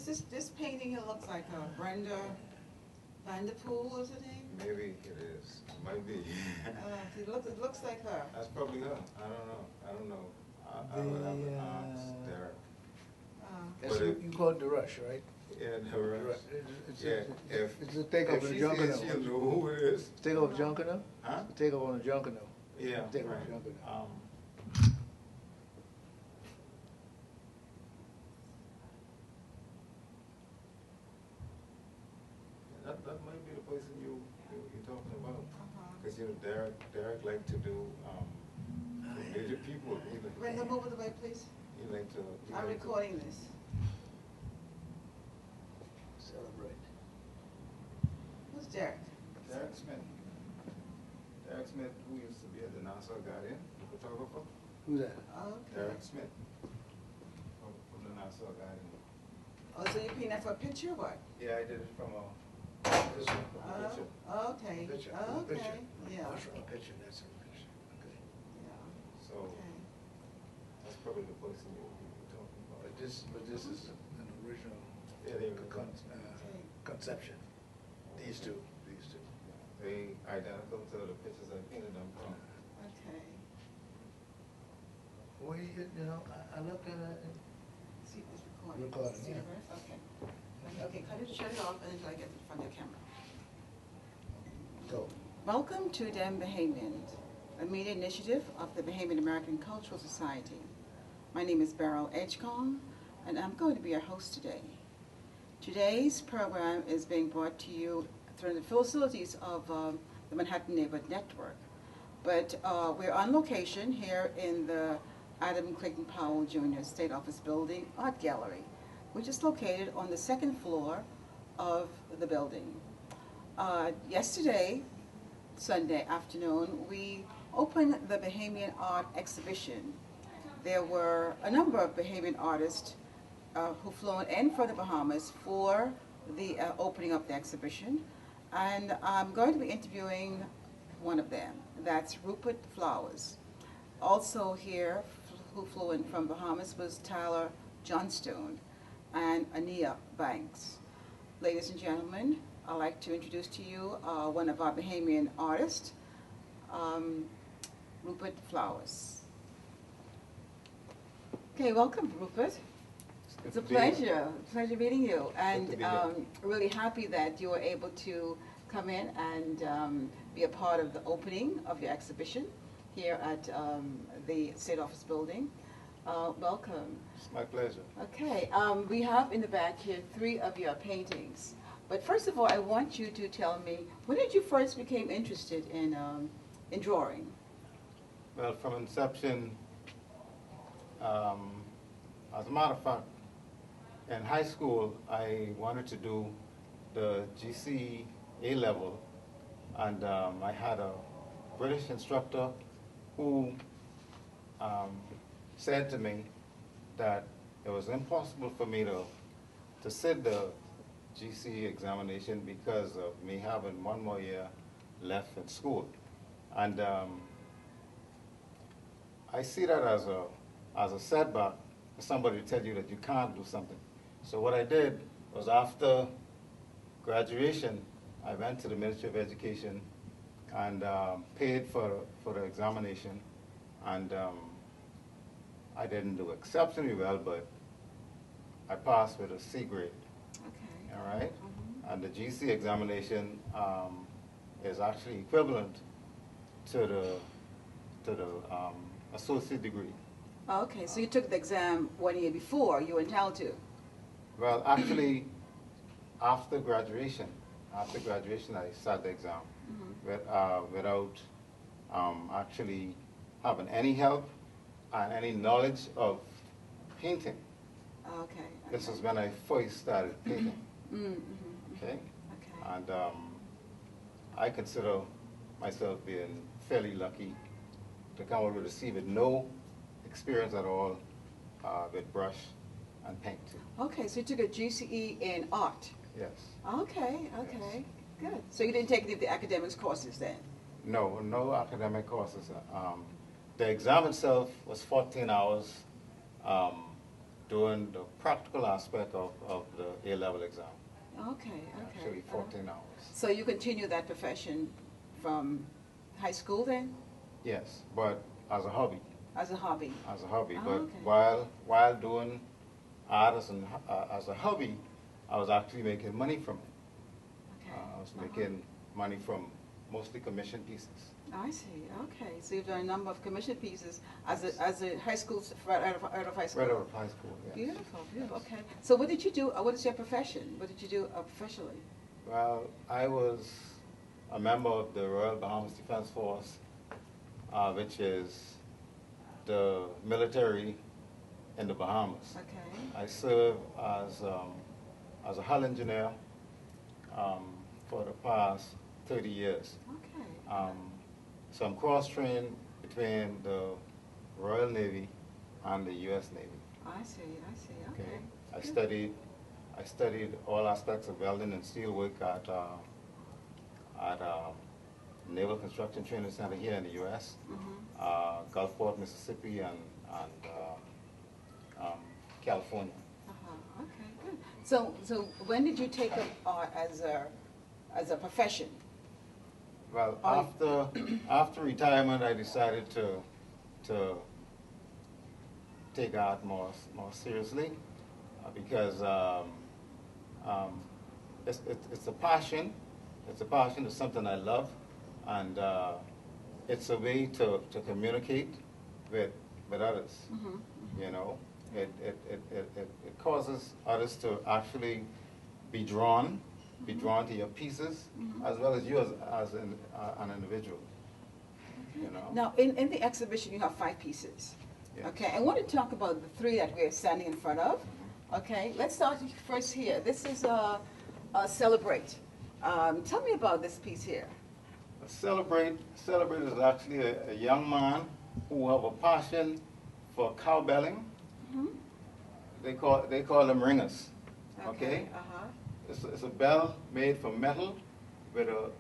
this painting here looks like Brenda Vanderpool, is her name? Maybe it is. It might be. It looks like her. That's probably her. I don't know. I would have to ask Derek. That's you call it the rush, right? Yeah, the rush. It's a takeoff of the Junkanoo. She'll know who it is. Takeoff of Junkanoo? Huh? Takeoff on the Junkanoo. Yeah. Takeoff Right. of Junkanoo. That might be the person you're talking about. Because Derek liked to do major people. Brenda, move the way, please. He liked to. I'm recording this. Celebrate. Who's Derek? Derek Smith. Derek Smith, who used to be at the Nassau Guardian, the photographer. Who's that? Okay. Derek Smith from the Nassau Guardian. Oh, so you painted that for a picture or what? Yeah, I did it from a picture. Okay. Picture. Okay. Picture. Yeah. That's from a picture. That's a picture. Okay. Yeah. So Okay. that's probably the person you're talking about. But this is an original Yeah, they were conception. These two. They identical to the pictures I painted them from. Okay. Well, you know, I looked at it. See, it's recording. Recording, See yeah. the rest? Okay. Okay, cut it, shut it off, until I get in front of the camera. Go. Welcome to Dem Bahamian, a media initiative of the Bahamian American Cultural Society. My name is Beryl Edgecombe, and I'm going to be your host today. Today's program is being brought to you through the facilities of the Manhattan Neighborhood Network. But we're on location here in the Adam Clayton Powell Jr. State Office Building Art Gallery, which is located on the second floor of the building. Yesterday, Sunday afternoon, we opened the Bahamian Art Exhibition. There were a number of Bahamian artists who flown in from the Bahamas for the opening of the exhibition. And I'm going to be interviewing one of them. That's Rupert Flowers. Also here, who flew in from Bahamas, was Tyler Johnstone and Ania Banks. Ladies and gentlemen, I'd like to introduce to you one of our Bahamian artists, Rupert Flowers. Okay, welcome, Rupert. It's a pleasure meeting you, and really happy that you were able to come in and be a part of the opening of your exhibition here at the State Office Building. Welcome. It's my pleasure. Okay, we have in the back here 3 of your paintings. But first of all, I want you to tell me, when did you first become interested in drawing? Well, from inception, as a matter of fact, in high school, I wanted to do the GC A level, and I had a British instructor who said to me that it was impossible for me to sit the GC examination because of me having 1 more year left in school. And I see that as a setback for somebody to tell you that you can't do something. So what I did was, after graduation, I went to the Ministry of Education and paid for the examination, and I didn't do exceptionally well, but I passed with a C grade. Okay. All right? And the GC examination is actually equivalent to the associate degree. Okay, so you took the exam 1 year before you were entitled to? Well, actually, after graduation, I sat the exam without actually having any help and any knowledge of painting. Okay. This is when I first started painting. Okay? Okay. And I consider myself being fairly lucky to come over to see with no experience at all with brush and paint. Okay, so you took a GCE in art. Yes. Okay, okay, good. So you didn't take any of the academics courses then? No academic courses. The exam itself was 14 hours, doing the practical aspect of the A-level exam. Okay, okay. Actually, 14 hours. So you continue that profession from high school then, Yes, but as a hobby. as a hobby? As a hobby, Oh, but okay. while doing art as a hobby, I was actually making money from it. Okay. I was making money from mostly commission pieces. I see. Okay. So you've done a number of commission pieces as a high school, right out of high school. Right out of high school, yes. Beautiful, beautiful. Okay. So what did you do? What is your profession? What did you do professionally? Well, I was a member of the Royal Bahamas Defense Force, which is the military in the Bahamas. Okay. I served as a hull engineer for the past 30 years. Okay. So I'm cross-trained between the Royal Navy and the U.S. Navy. I see. I see. Okay. I studied all aspects of welding and steel work at Naval Construction Training Center here in the U.S., Gulfport, Mississippi, and California. Okay. Good. So when did you take up art as a profession? Well, Oh. after retirement, I decided to take art more seriously because it's a passion. It's a passion. It's something I love, and it's a way to communicate with others. You know, it causes others to actually be drawn to your pieces, as well as you as an individual. You know. Now, in the exhibition, you have 5 pieces. Yes. Okay, I want to talk about the 3 that we're standing in front of. Okay, let's start first here. This is Celebrate. Tell me about this piece here. Celebrate is actually a young man who have a passion for cowbelling. They call them ringers. Okay. It's a bell made from metal with a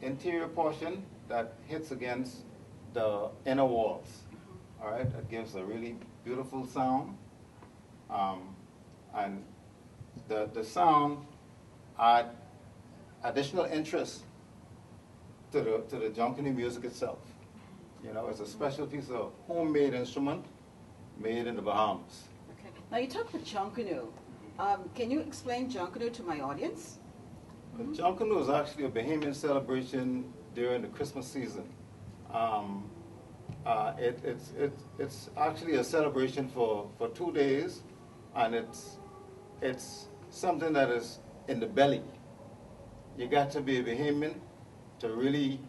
interior portion that hits against the inner walls. All right, that gives a really beautiful sound, and the sound add additional interest to the junkanoo music itself. You know, it's a special piece of homemade instrument made in the Bahamas. Okay. Now you talk about junkanoo. Can you explain junkanoo to my audience? Junkanoo is actually a Bahamian celebration during the Christmas season. It's actually a celebration for 2 days, and it's something that is in the belly. You got to be a Bahamian to really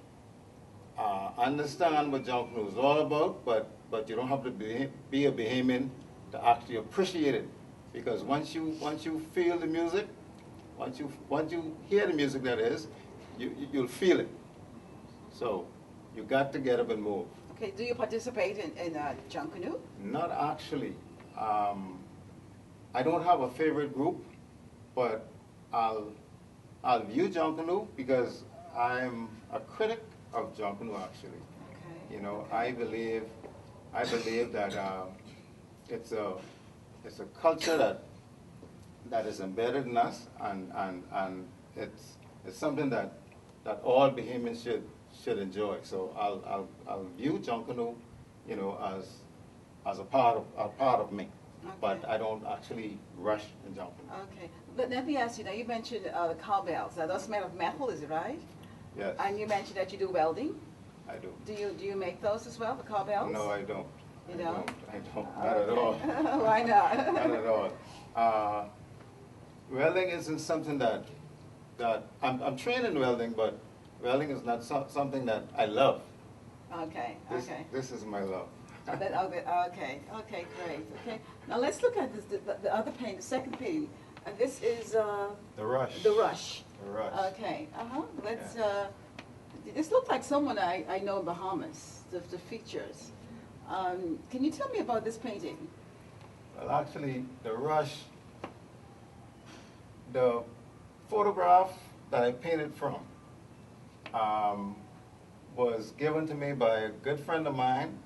understand what junkanoo is all about, but you don't have to be a Bahamian to actually appreciate it, because once you feel the music, once you hear the music, that is, you'll feel it. So you got to get up and move. Okay. Do you participate in junkanoo? Not actually. I don't have a favorite group, but I'll view junkanoo because I'm a critic of junkanoo actually. Okay. You know, I believe that it's a culture that is embedded in us, and it's something that all Bahamians should enjoy. So I'll view junkanoo, you know, as a part of me. Okay. But I don't actually rush in junkanoo. Okay. But let me ask you, now you mentioned the cowbells. Are those made of metal, is it right? Yes. And you mentioned that you do welding. I do. Do you make those as well, the cowbells? No, I don't. You don't? I don't. Not at all. Why not? Not at all. Welding isn't something that I'm trained in welding, but welding is not something that I love. Okay. Okay. This is my love. Okay, great. Okay, now let's look at this, the other painting, the second painting. This is The Rush. The Rush. The Rush. Okay. Let's. This looks like someone I know in Bahamas. The features. Can you tell me about this painting? Well, actually, The Rush. The photograph that I painted from was given to me by a good friend of mine,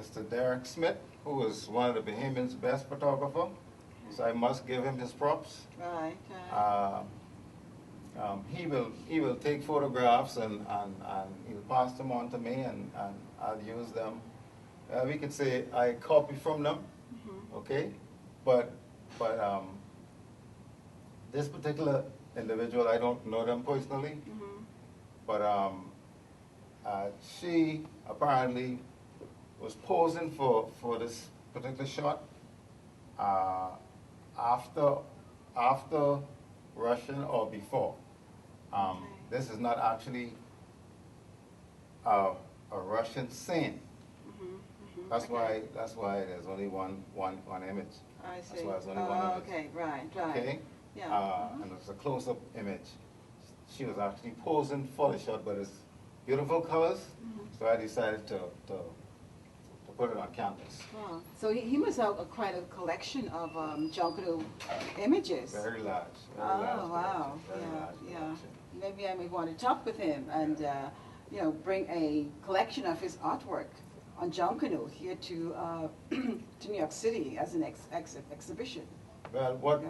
Mr. Derek Smith, who is one of the Bahamian's best photographer. So I must give him his props. Right. He will take photographs and he'll pass them on to me and I'll use them. We could say I copy from them, okay? But this particular individual, I don't know them personally, but she apparently was posing for this particular shot after Russian or before. This is not actually a Russian scene. That's why there's only one image. I see. That's why there's only one image. Okay, right. Okay? Yeah. And it's a close-up image. She was actually posing for the shot, but it's beautiful colors, so I decided to put it on canvas. Wow. So he must have quite a collection of Junkanoo images. Very large. Very Oh, large wow. collection, very large Yeah. collection. Maybe I may want to talk with him and, bring a collection of his artwork on Junkanoo here to New York City as an exhibition. Well, what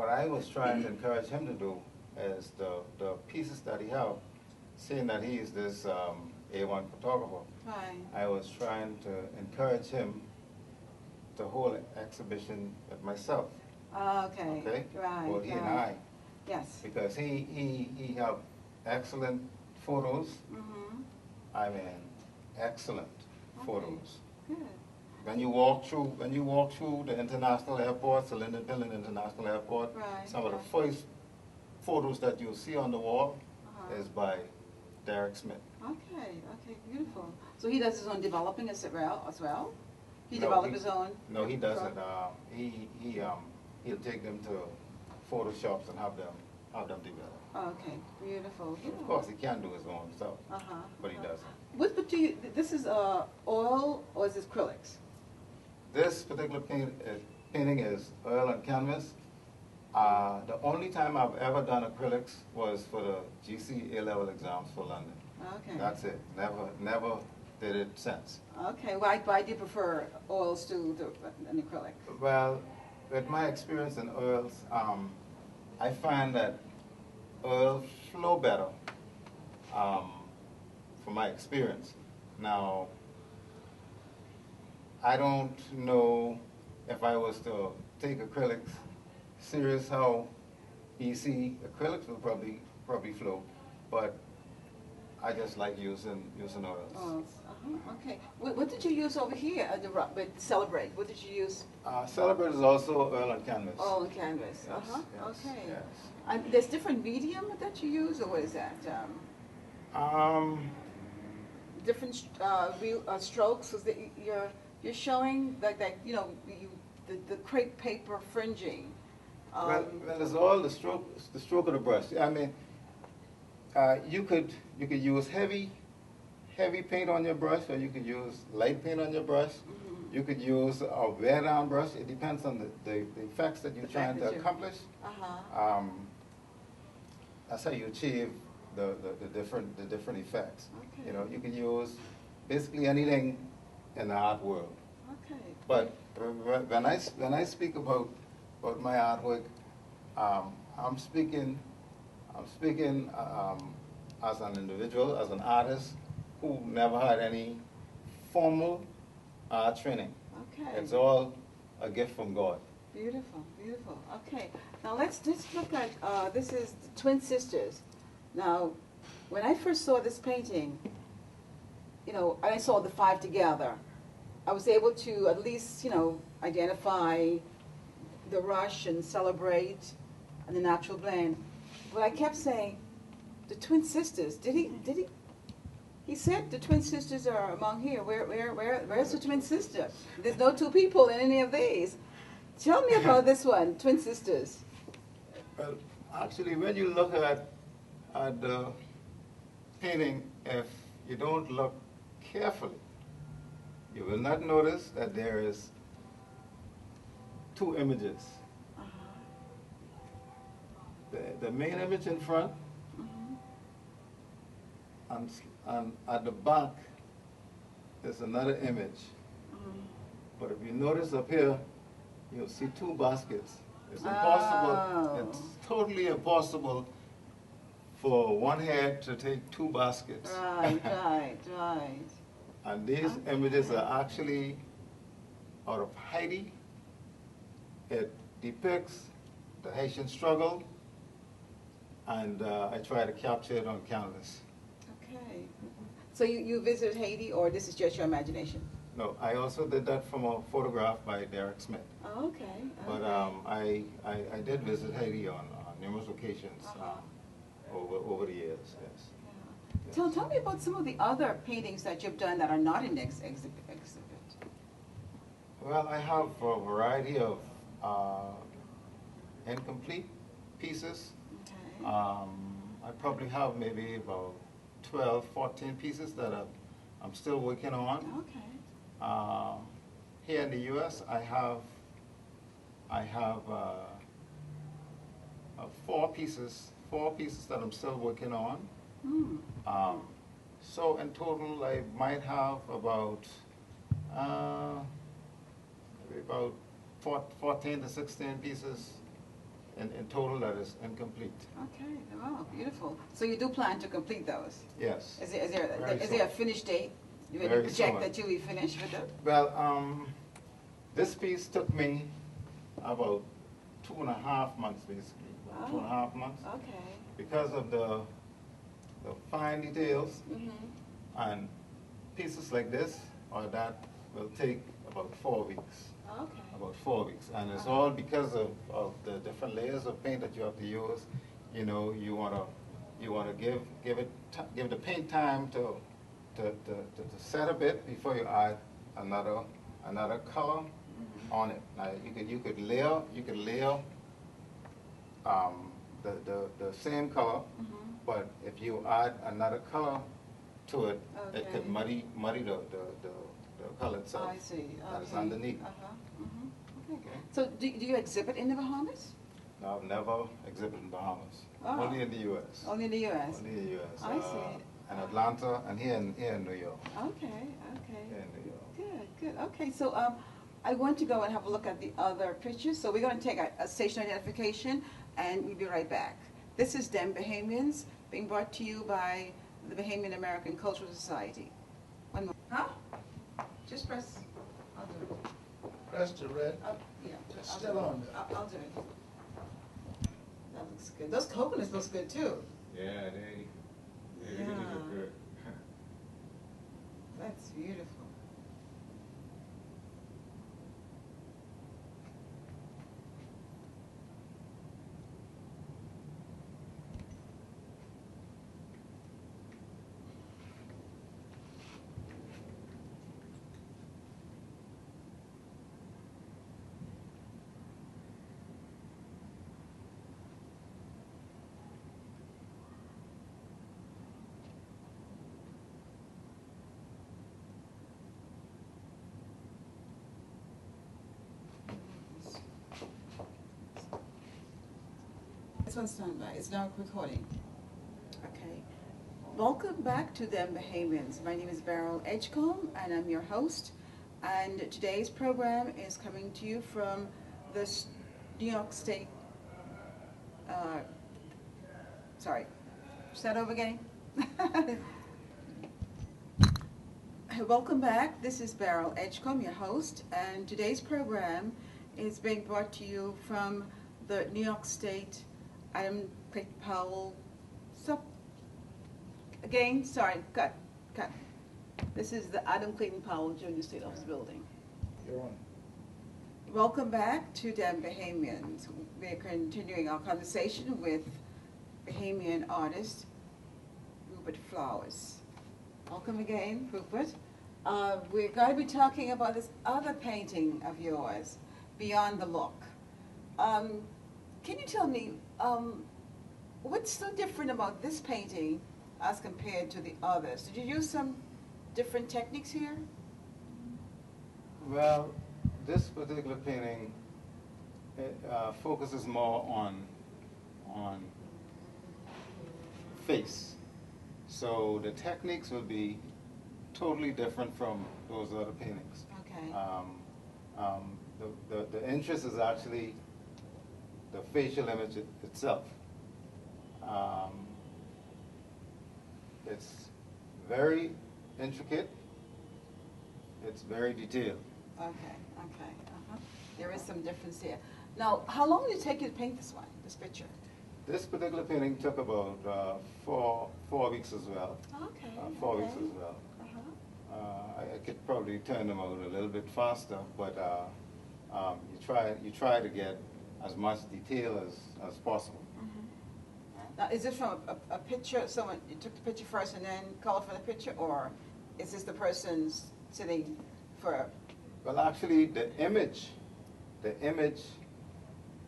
I was trying to encourage him to do is the pieces that he have, seeing that he is this A1 photographer, Right. I was trying to encourage him to hold an exhibition with myself. Okay. Okay? Right. Both he and right. I, Yes. because he have excellent photos. I mean, excellent photos. Good. When you walk through the international airport, Dillon International Airport, Right, some of the right. first photos that you'll see on the wall is by Derek Smith. Okay, beautiful. So he does his own developing as well? He No, developed his own? No, he doesn't. He'll take them to photo shops and have them develop. Okay, beautiful. Of course, he can do his own stuff, but he doesn't. What do you, this is oil or is this acrylics? This particular painting is oil on canvas. The only time I've ever done acrylics was for the GC A-level exams for London. Okay. That's it. Never did it since. Okay, why do you prefer oils to an acrylic? Well, with my experience in oils, I find that oils flow better, from my experience. Now, I don't know if I was to take acrylics serious how easy acrylics will probably flow, but I just like using oils. Oils, okay. What did you use over here at with Celebrate? What did you use? Celebrate is also oil on canvas. Oil and canvas. Yes, yes, Okay. yes. And there's different medium that you use, or what is that? Different strokes. So that you're showing like the crepe paper fringing. Well, it's all the stroke of the brush. I mean, you could use heavy paint on your brush, or you could use light paint on your brush. You could use a wear down brush. It depends on the effects that you're trying to accomplish. That's how you achieve the different effects. Okay. You know, you can use basically anything in the art world. Okay. But when I speak about my artwork, I'm speaking as an individual, as an artist who never had any formal art training. Okay. It's all a gift from God. Beautiful, beautiful. Okay, now let's look at, this is the Twin Sisters. Now, when I first saw this painting, I saw the five together. I was able to at least, identify the rush and celebrate and the natural blend. But I kept saying, the Twin Sisters, did he? He said the Twin Sisters are among here. Where's the Twin Sister? There's no two people in any of these. Tell me about this one, Twin Sisters. Well, actually, when you look at the painting, if you don't look carefully, you will not notice that there is two images. The main image in front, and at the back is another image. Mhm. But if you notice up here, you'll see two baskets. It's impossible, Oh. it's totally impossible for one head to take two baskets. Right, right. And these Okay. images are actually out of Haiti. It depicts the Haitian struggle, and I try to capture it on canvas. Okay. So you visited Haiti, or this is just your imagination? No, I also did that from a photograph by Derek Smith. Oh, okay. But okay. I did visit Haiti on numerous occasions Uh-huh. over the years, yes. Yeah. Tell me about some of the other paintings that you've done that are not in the exhibit. Well, I have a variety of incomplete pieces. Okay. I probably have maybe about 12, 14 pieces that I'm still working on. Okay. Here in the U.S., I have four pieces that I'm still working on. Hmm. So in total, I might have about maybe about 14 to 16 pieces in total that is incomplete. Okay. Wow. Beautiful. So you do plan to complete those? Yes. Is Very there soon. a finish date? You Very project soon. that you'll be finished with it? Well, this piece took me about 2.5 months, basically. About Oh. 2.5 months. Okay. Because of the fine details, Mm-hmm. and pieces like this or that will take about 4 weeks. Okay. About 4 weeks. And it's all because of the different layers of paint that you have to use. You know, you wanna give the paint time to set a bit before you add another color on it. Now you could layer the same color, Mm-hmm. but if you add another color to it, it Okay. could muddy the color itself. I see. That is Okay. underneath. Uh-huh. Mm-hmm. Okay. Okay. So do you exhibit in the Bahamas? No, I've never exhibited in Bahamas. Oh. Only in the U.S. Only in the U.S.? Only in the U.S. I see. In Atlanta and here in New York. Okay. Here in New York. Good. Okay, so I want to go and have a look at the other pictures. So we're going to take a station identification, and we'll be right back. This is Dem Bahamians, being brought to you by the Bahamian American Cultural Society. One more. Huh? Just press. I'll do it. Press the red. Yeah. It's I'll still do it. on there. I'll do it. That looks good. Those coconuts looks good too. Yeah, they Yeah. look good. That's beautiful. This one's standby. It's now recording. Okay. Welcome back to Them Bahamians. My name is Beryl Edgecombe, and I'm your host. And today's program is coming to you from the New York State. Sorry. Start over again. Welcome back. This is Beryl Edgecombe, your host, and today's program is being brought to you from the New York State Powell. Stop. Again, sorry, cut. This is the Adam Clayton Powell Junior State Office Building. You're on. Welcome back to Dem Bahamians. We're continuing our conversation with Bahamian artist Rupert Flowers. Welcome again, Rupert. We're going to be talking about this other painting of yours, Beyond the Look. Can you tell me what's so different about this painting as compared to the others? Did you use some different techniques here? Well, this particular painting focuses more on face. So the techniques will be totally different from those other paintings. Okay. The interest is actually the facial image itself. It's very intricate. It's very detailed. Okay, okay. There is some difference here. Now, how long did it take you to paint this one, this picture? This particular painting took about 4 weeks as well. Okay. 4 okay. weeks as well. Uh-huh. I could probably turn them out a little bit faster, but you try to get as much detail as possible. Now, is this from a picture, someone, you took the picture first and then colored for the picture, or is this the person's sitting for a... Well, actually, the image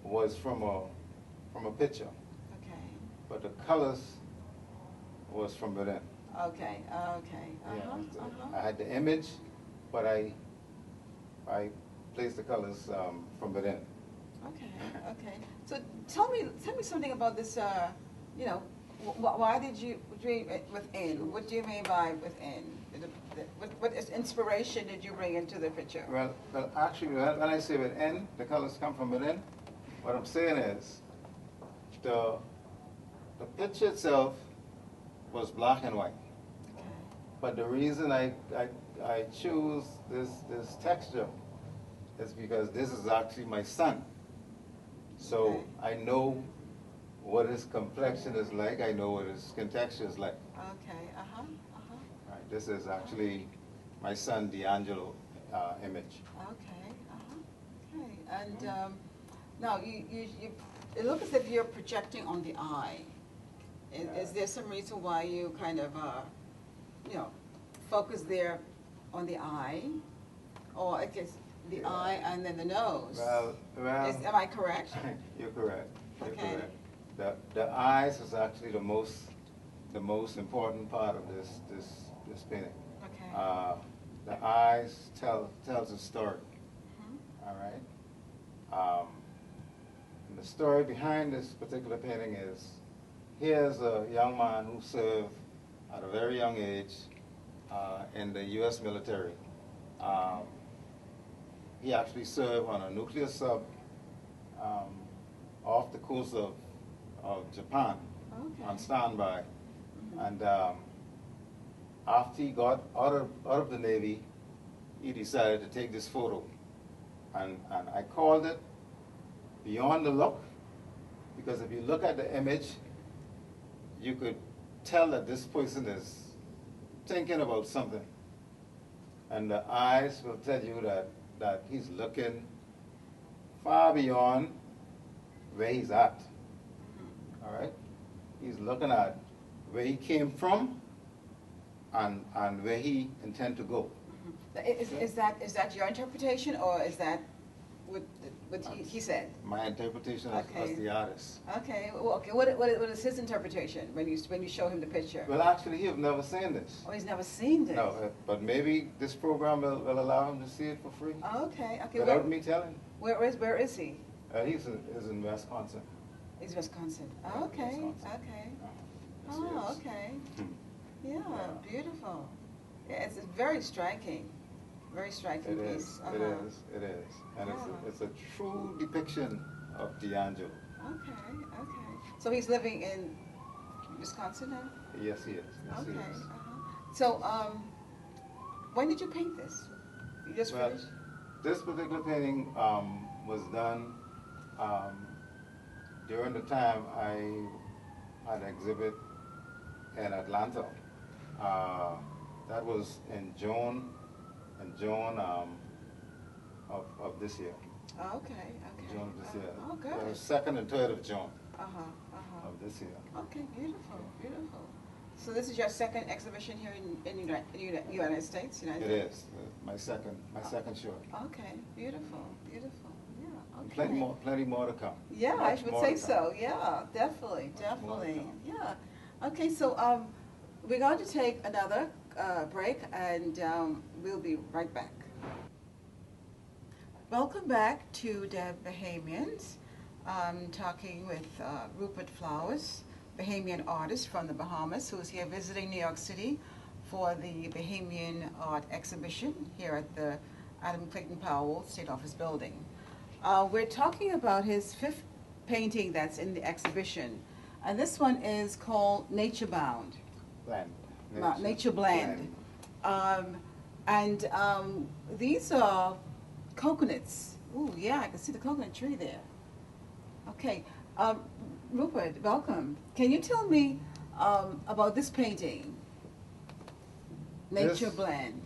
was from a picture, Okay, but the colors was from within. okay, okay. I had the image, but I placed the colors from within. Okay, okay. So tell me something about this, you know, why did you dream it within? What do you mean by within? What inspiration did you bring into the picture? Well, actually, when I say within, the colors come from within. What I'm saying is, the picture itself was black and white. Okay. But the reason I choose this texture is because this is actually my son. So Okay. I know what his complexion is like. I know what his skin texture is like. Okay, Right. This is actually my son D'Angelo image. Okay, okay. And now it looks as if you're projecting on the eye. Is there some reason why you kind of, you know, focus there on the eye? Or I guess the eye and then the nose? Well, Am I correct? You're correct. You're Okay. correct. The eyes is actually the most important part of this painting. Okay. The eyes tells a story. Mhm. All right. And the story behind this particular painting is, here's a young man who served at a very young age in the U.S. military. He actually served on a nuclear sub off the coast of Japan Okay. on standby. And after he got out of the Navy, he decided to take this photo. And I called it Beyond the Look, because if you look at the image, you could tell that this person is thinking about something. And the eyes will tell you that he's looking far beyond where he's at. All right? He's looking at where he came from and where he intends to go. Is that your interpretation, or is that what he said? My interpretation as Okay. the artist. Okay. Well, okay. What is his interpretation when you show him the picture? Well, actually, you've never seen this. Oh, he's never seen this. No, but maybe this program will allow him to see it for free. Okay. Okay. Without me telling. Where is he? He's in Wisconsin. He's Wisconsin. Yeah, Okay. Wisconsin. Okay. Yes, Oh, yes. okay. Hmm. Yeah. Yeah. Beautiful. Yeah, it's very striking. Very striking It piece. is, it is, it is. And Yeah. it's a true depiction of D'Angelo. Okay. Okay. So he's living in Wisconsin now? Yes, he is. Yes, Okay. he is. So, when did you paint this? You just Well, finished? this particular painting was done during the time I had an exhibit in Atlanta. That was in June of this year. Oh, okay. Okay. June of this year. Oh, good. 2nd and 3rd of June of of this year. Okay, beautiful, beautiful. So this is your second exhibition here in United States? It is my second show. Okay, beautiful, beautiful. Yeah, okay. Plenty more to come. Yeah, Much I would more say to come. so. Yeah, definitely, Much more to definitely. come. Yeah. Okay, so we're going to take another break, and we'll be right back. Welcome back to the Bahamians. I'm talking with Rupert Flowers, Bahamian artist from the Bahamas, who is here visiting New York City for the Bahamian Art Exhibition here at the Adam Clayton Powell State Office Building. We're talking about his 5th painting that's in the exhibition, and this one is called Nature Bound. Blend. Nature Blend. These are coconuts. Oh yeah, I can see the coconut tree there. Okay, Rupert, welcome. Can you tell me about this painting, Nature Blend?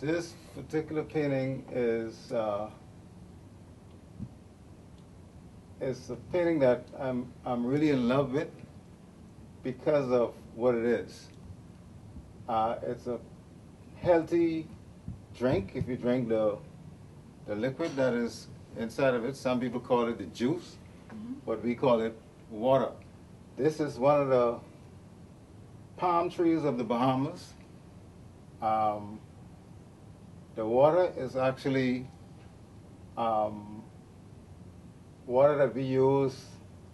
This particular painting is a painting that I'm really in love with because of what it is. It's a healthy drink if you drink the liquid that is inside of it. Some people call it the juice, but we call it water. This is one of the palm trees of the Bahamas. The water is actually water that we use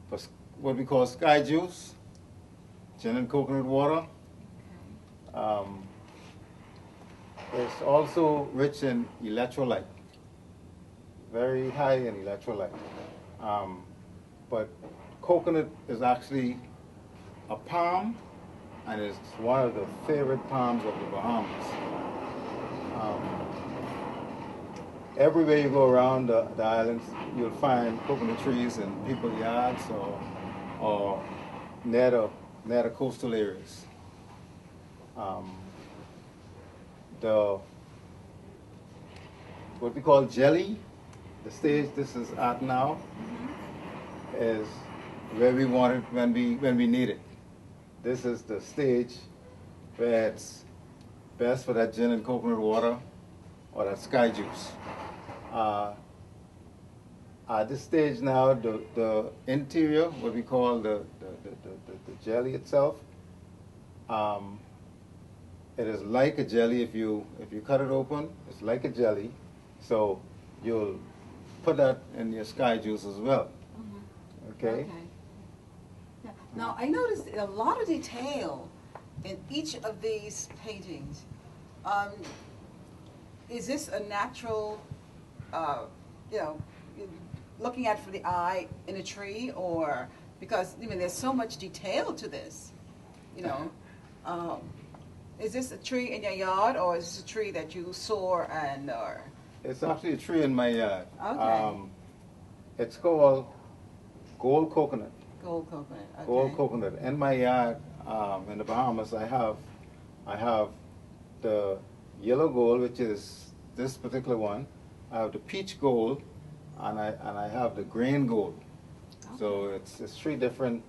for what we call sky juice, gin and coconut water. It's also rich in electrolyte, very high in electrolyte. But coconut is actually a palm, and it's one of the favorite palms of the Bahamas. Everywhere you go around the islands, you'll find coconut trees in people's yards or near the coastal areas. What we call jelly, the stage this is at now, is where we want it when we need it. This is the stage where it's best for that gin and coconut water or that sky juice. At this stage now, the interior, what we call the jelly itself, it is like a jelly. If you cut it open, it's like a jelly. So you'll put that in your sky juice as well. Okay? Yeah. Now I noticed a lot of detail in each of these paintings. Is this a natural, looking at for the eye in a tree, or because there's so much detail to this, is this a tree in your yard, or is this a tree that you saw and or? It's actually a tree in my yard. Okay. It's called gold coconut. Gold coconut. Okay. Gold coconut. In my yard, in the Bahamas, I have the yellow gold, which is this particular one. I have the peach gold, and I have the green gold. Okay. So it's three different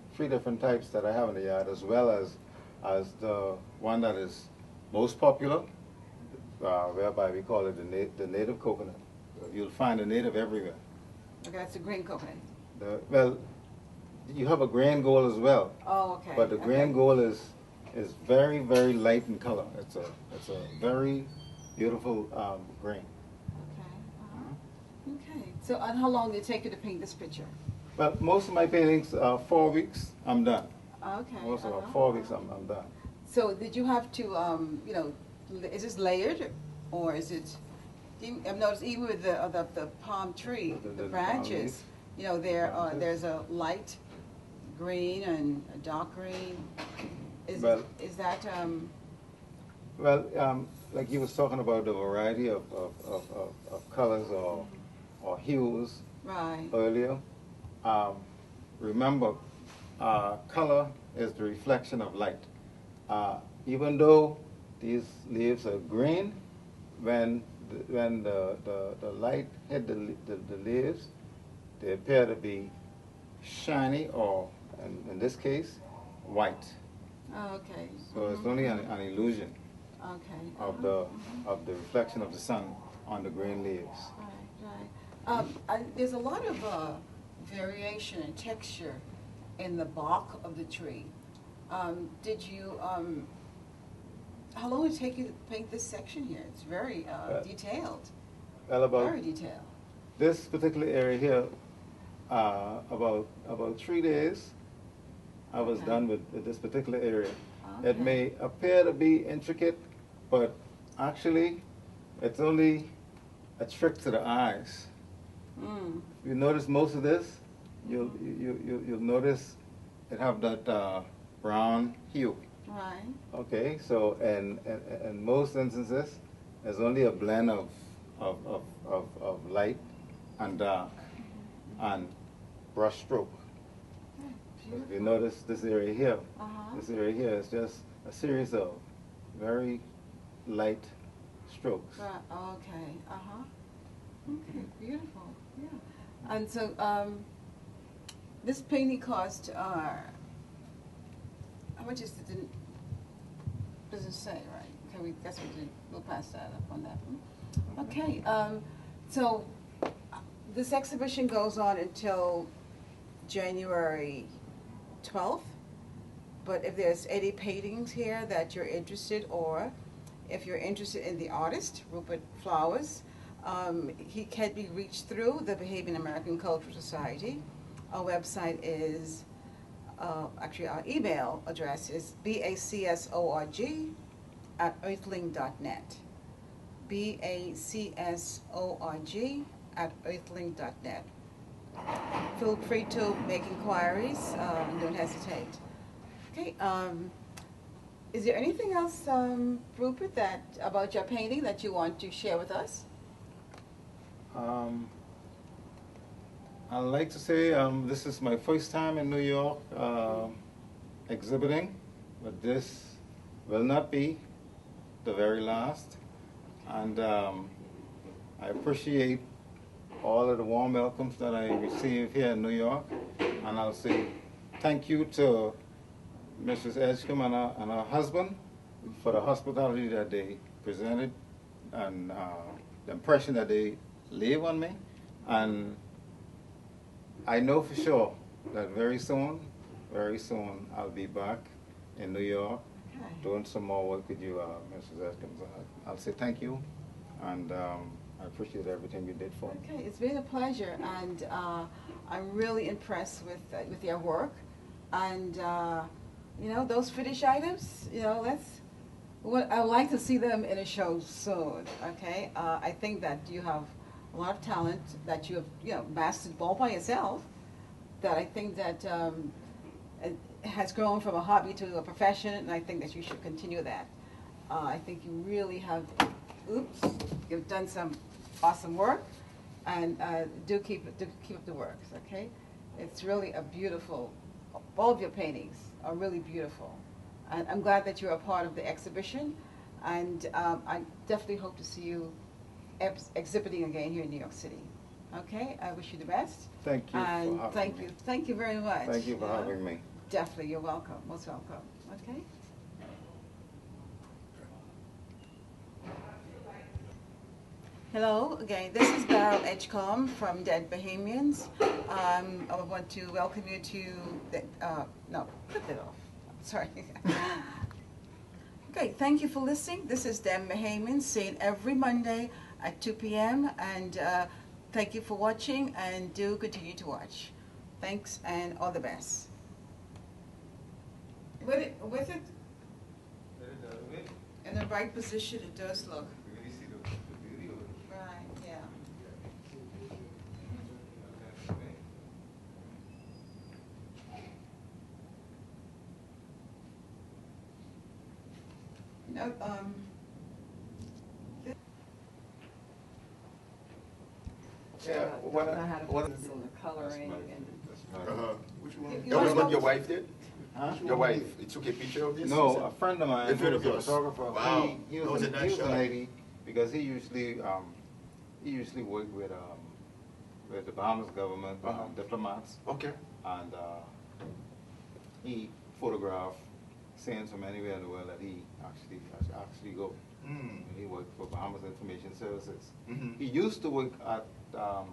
types that I have in the yard, as well as the one that is most popular, whereby we call it the native coconut. You'll find a native everywhere. Okay, that's the green coconut. Well, you have a green gold as well. Oh, okay. But the green gold is very, very light in color. It's a very beautiful green. Okay. Okay. So, and how long did it take you to paint this picture? Well, most of my paintings are 4 weeks. I'm done. Okay. Most of 4 weeks. I'm done. So, did you have to, is this layered, or is it? I've noticed even with the palm tree, the branches, there's a light green and a dark green. Is that? Well, like you was talking about the variety of colors or hues earlier. Remember, color is the reflection of light. Even though these leaves are green, when the light hit the leaves, they appear to be shiny, or in this case, white. Oh, okay. So it's only an illusion of the reflection of the sun on the green leaves. Right. There's a lot of variation in texture in the bark of the tree. Did you? How long did it take you to paint this section here? It's very detailed. Well, very detailed. This particular area here, about 3 days, I was done with this particular area. It may appear to be intricate, but actually, it's only a trick to the eyes. Mm. You notice most of this, you'll notice it have that brown hue. Right. Okay, so in most instances, there's only a blend of light and dark and brush stroke. If you notice this area here, this area here is just a series of very light strokes. Right. Okay. Okay. Beautiful. Yeah. And so this painting cost. How much is it? Doesn't say, right? Okay, we guess we'll pass that up on that one. Okay. So this exhibition goes on until January 12th. But if there's any paintings here that you're interested, or if you're interested in the artist, Rupert Flowers, he can be reached through the Bahamian American Cultural Society. Our website is, actually our email address is bacsorg@earthling.net. bacsorg@earthling.net. Feel free to make inquiries, don't hesitate. Okay, is there anything else, Rupert, about your painting that you want to share with us? I'd like to say this is my first time in New York exhibiting, but this will not be the very last. And I appreciate all of the warm welcomes that I receive here in New York. And I'll say thank you to Mrs. Edgecombe and her husband for the hospitality that they presented and the impression that they leave on me. And I know for sure that very soon, I'll be back in New York doing some more work with you, Mrs. Edgecombe. I'll say thank you, and I appreciate everything you did for me. Okay, it's been a pleasure, and I'm really impressed with your work. And you know, those finished items, you know, I would like to see them in a show soon. Okay, I think that you have a lot of talent that you have, you know, mastered all by yourself. That I think that it has grown from a hobby to a profession, and I think that you should continue that. I think you really have, you've done some awesome work, and do keep up the works. Okay, it's really a beautiful. All of your paintings are really beautiful, and I'm glad that you're a part of the exhibition, and I definitely hope to see you exhibiting again here in New York City. Okay, I wish you the best. Thank you. And thank you very much. Thank you for having me. Definitely, you're welcome. Most welcome. Okay. Hello again. This is Beryl Edgecombe from Dead Bahamians. I want to welcome you to the. No, put that off. Sorry. Okay, thank you for listening. This is Dead Bahamians, seen every Monday at 2 p.m. And thank you for watching, and do continue to watch. Thanks, and all the best. With it in the right position, it does look. Right, yeah. No, Yeah, what I had to put this in the coloring and. Which one? You That was wanna what your go- wife did? Huh? Your wife, he took a picture of this? No, a friend of mine, A friend who of was a yours. photographer. Wow. He That was was a an nice shot. Navy because he usually worked with the Bahamas government, diplomats, Okay. and he photographed scenes from anywhere in the world that he actually go. Mm. He worked for Bahamas Information Services. Mhm. He used to work at the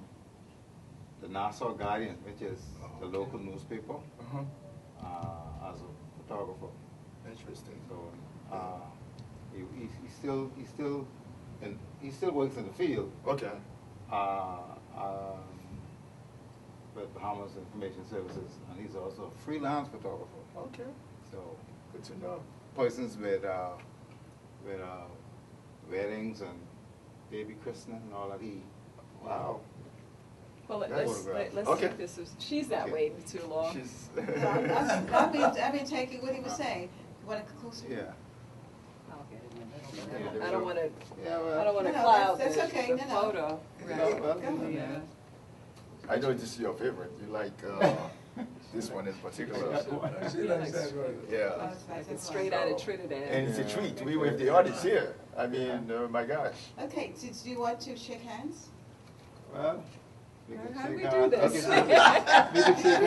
Nassau Guardian, which is the okay. local newspaper, as a photographer. Interesting. So he still works in the field. Okay. With Bahamas Information Services, and he's also a freelance photographer. Okay. So Good to know. persons with weddings and baby christening and all that. Wow. Well, That's let's okay. take this. She's not Okay. waiting too long. She's. I've been taking what he was saying. You want to close it? Yeah. I'll get it in. I don't want to. Yeah, I well, don't want to No, cloud that's the, okay. the No, no. photo. Yeah, well, Yeah. I know this is your favorite. You like this one in particular. She likes that one. Yeah. It's straight out of Trinidad. And it's a treat. We with the artists here. I mean, my gosh. Okay, do you want to shake hands? well, we can How do we shake do hands- this? We can shake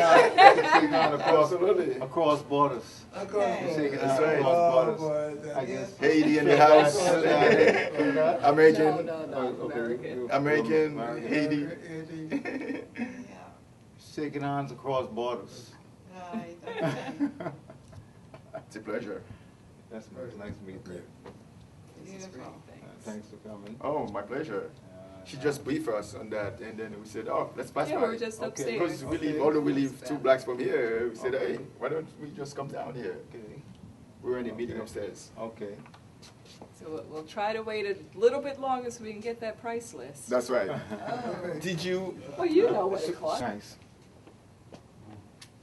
hands Absolutely. across borders. Okay. Shake That's hands right. across Oh, borders. boy, I guess. Haiti in the house. American. No, American. American, Haiti. Yeah. Shaking hands across borders. Right. Okay. It's a pleasure. That's nice to meet you. Beautiful. Thanks for coming. Oh, my pleasure. She just briefed us on that, and then we said, "Oh, let's pass Yeah, by." we're just Okay. Because upstairs. we live, Okay. although we live 2 blocks from here, we said, Okay. "Hey, why don't we just come down here?" Okay. We were in a meeting Okay. upstairs. Okay. So we'll try to wait a little bit longer so we can get that price list. That's right. Oh. Did you? Well, you know what it costs. Nice.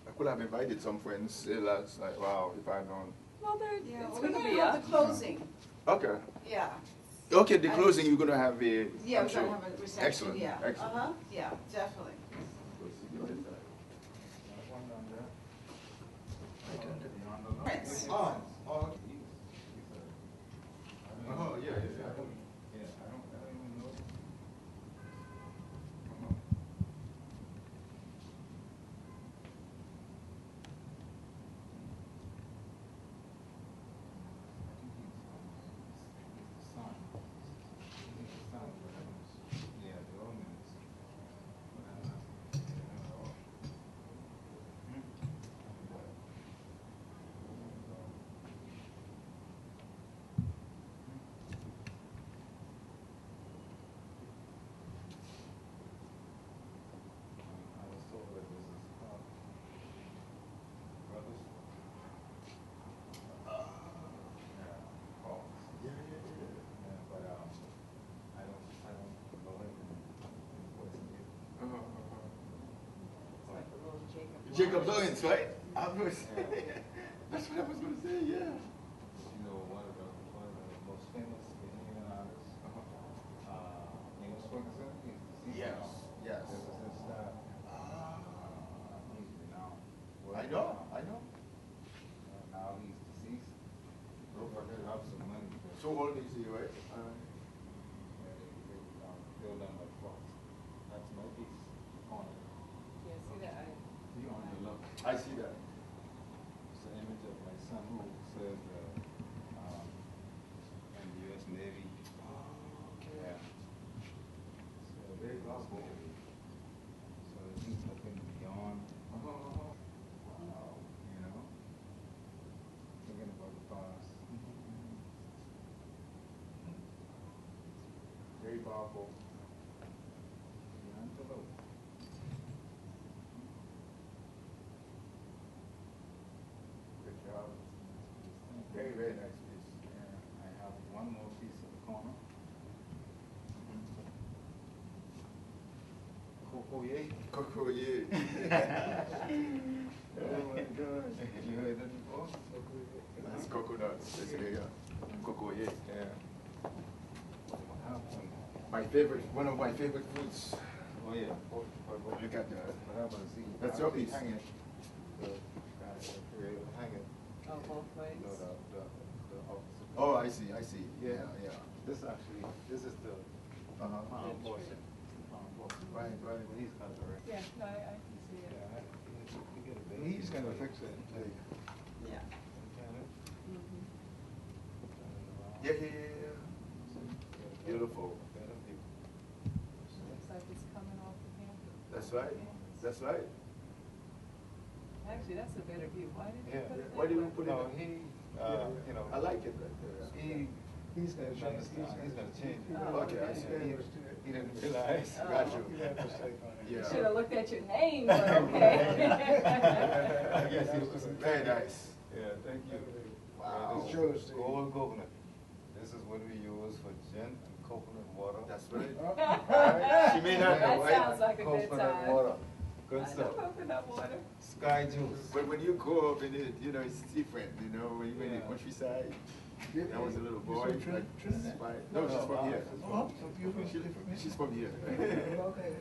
I could have invited some friends. That's like, wow, if I don't. Well, Yeah, it's well, we're going to gonna be have up. the closing. Okay. Yeah. Okay, the closing you're gonna have a. Yeah, I'm we're sure. gonna have a reception, Excellent. yeah. Excellent. Uh-huh, yeah, definitely. Prince. Oh, yeah, yeah. Like a little Jacob Lawrence, right? That's what I was gonna say, yeah. You know, one of the most famous Bahamian artists, Amos Ferguson, he's deceased Yes, now. yes. This is his style. He's renowned. I know, I know. Now he's deceased. Rupert have some money. So old is he, right? Build on the cross. That's my piece on it. Yeah, see that? You on the look. I see that. It's an image of my son who served in the U.S. Navy. Yeah. So very gospel. So he's looking beyond, you know, thinking about the past. Very powerful. Beyond the low. Good job. Very, very nice piece. I have one more piece in the corner. Cocoyer. Coco, yeah. Oh my gosh. You heard that before? That's coconuts. That's it, yeah. Coco, yeah. Yeah. What happened? My favorite, one of my favorite foods. Oh yeah. Look at that. What happened? See, That's your piece. Hang it. Hang it. Oh, both ways? No, the opposite. Oh, I see, I see. Yeah, yeah. This actually, this is the Uh-huh. palm portion. Palm portion. Right, right. He's got the rest. Yeah, no, I can see it. Yeah, you get a bit. He's gonna fix it. Yeah. Mhm. Yeah, yeah, yeah, yeah. Beautiful. Looks like it's coming off the camera. That's right. That's right. Actually, that's a better view. Why did you Yeah. put it Why that did we way? put it? No, he, you know. I like it right there. He's gonna change. He's gonna change it. Oh, Okay, I see. He didn't realize. Oh. Got you. You Yeah. should have looked at your name, but okay. I guess it was very nice. Yeah, thank you. Wow. Wow. This Sure, is Steve. gold coconut. This is what we use for gin and coconut water. That's right. Huh? She may not know, That right? sounds like a good Coconut time. water. I Good know stuff. coconut water. Sky juice. But when you grow up in it, you know, it's different, you know, when you're in the Yeah. countryside. Yeah. I was a little You boy. from like, Trinidad? No, she's from here. Oh, you're from She's from here. Okay.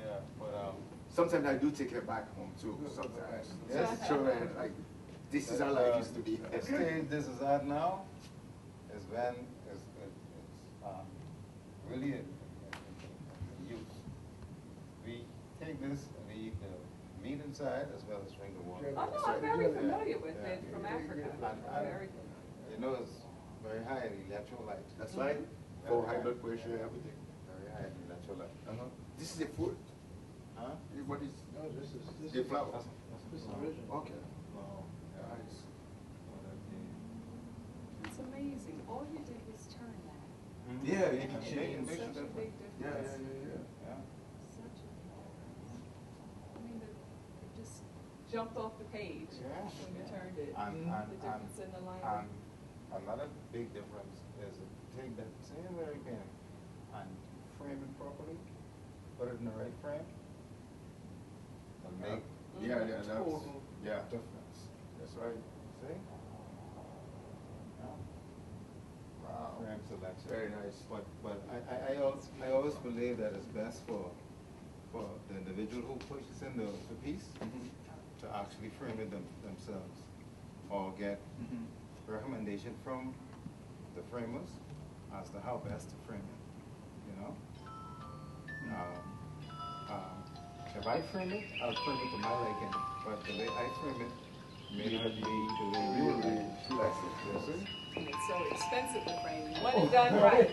Yeah, but Sometimes I do take her back home too, sometimes. Yes. Just show her, like, this is how life used to be. The stage this is at now is when it's really in use. We take this and we eat the meat inside as well as drink the water. Oh, no, I'm very familiar with Yeah. it from Africa. And Very good. you know it's very high in electrolyte. That's right. For high blood pressure, everything. Very high in electrolyte. This is a fruit. Huh? What is No, this the is flower? this is original. Okay. No. Nice. It's amazing. All you did was turn that. Yeah, And you can it change. made such a big Yeah, difference. Yeah. Such a difference. I mean, it just jumped off the page Yeah. when you turned it. And The difference in the lighting. another big difference is to take that same very pen and frame it properly, put it in the right frame, and make Yeah, yeah, that's, total yeah, difference. that's right. See? Yeah. Wow. Frame selection. Very nice. But I always believe that it's best for the individual who pushes in the piece to actually frame it themselves, or get recommendation from the framers as to how best to frame it, you know? If I frame it, I'll frame it to my liking, but the way I frame it may not be the way you would like it. You see? And it's so expensive to frame. You want it done right.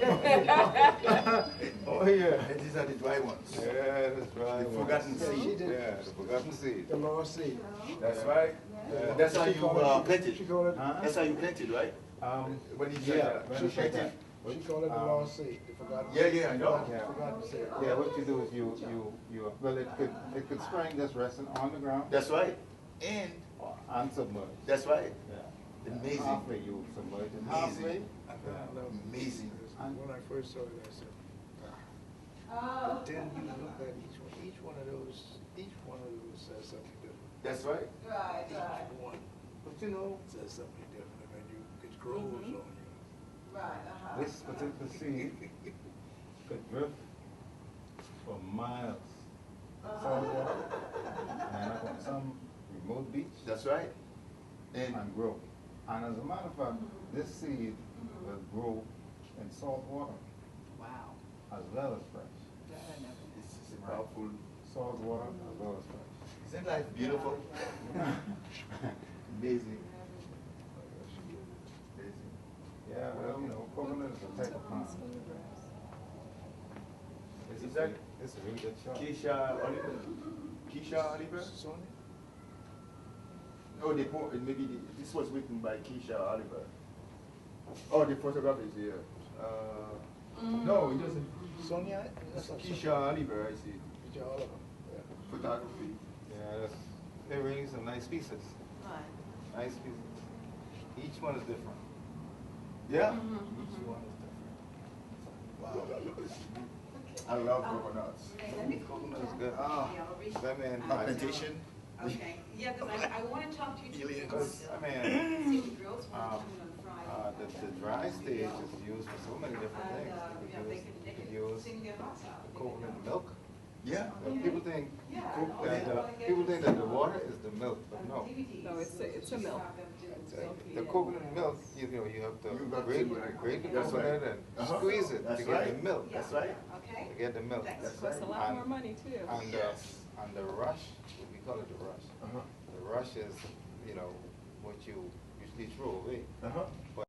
Oh, yeah. And these are the dry ones. Yeah, that's right. The forgotten seed. Yeah, the forgotten seed. The lost seed. That's right. Yeah. That's how you plant She it. call it, Huh? That's how you plant it, right? When you Yeah, plant when it. you plant it. she call it the lost seed, the forgotten. Yeah, I know. Forgotten seed. Yeah, what you do is you well, it could spring just resting on the ground That's right. And and submerge. that's right. Yeah. Amazing. Halfway you submerge it halfway. Amazing. When I first saw it, I said, Oh. but then you look at each one of those says something different. That's right. Right, right. Each one But you know, says something different, and then it grows on you. Right, this particular seed could drift for miles. Salt water, and up on some remote beach That's right. And and grow. And as a matter of fact, this seed will grow in salt water Wow. as well as fresh. this is a powerful. Salt water as well as fresh. Isn't life beautiful? Amazing. Amazing. Yeah, well, you know, coconut is a type of plant. Is that It's a really good shot. Keisha Oliver? Keisha Oliver? Sony? Oh, maybe this was written by Keisha Oliver. Oh, the photograph is here. No, it doesn't. Sonia? Keisha Oliver, I see. Keisha Oliver. Yeah. Photography. Yeah, they're really some nice pieces. Right. Nice pieces. Each one is different. Yeah? Each one is different. I love coconuts. Coconut is good. Ah, I mean, plantation. Okay, yeah, because I want to talk to you too. because, I mean, the dry stage is used for so many different things. You could use coconut milk. Yeah. People think that the water is the milk, but no. No, it's a milk. The coconut milk, you know, you have to You got grate to- the that's coconut right. and squeeze it That's to get right. the milk. That's right. Okay. To get the milk. That's It costs a lot more money too. And the rush, we call it the rush. Uh-huh. The rush is, you know, what you usually throw away. Uh-huh. But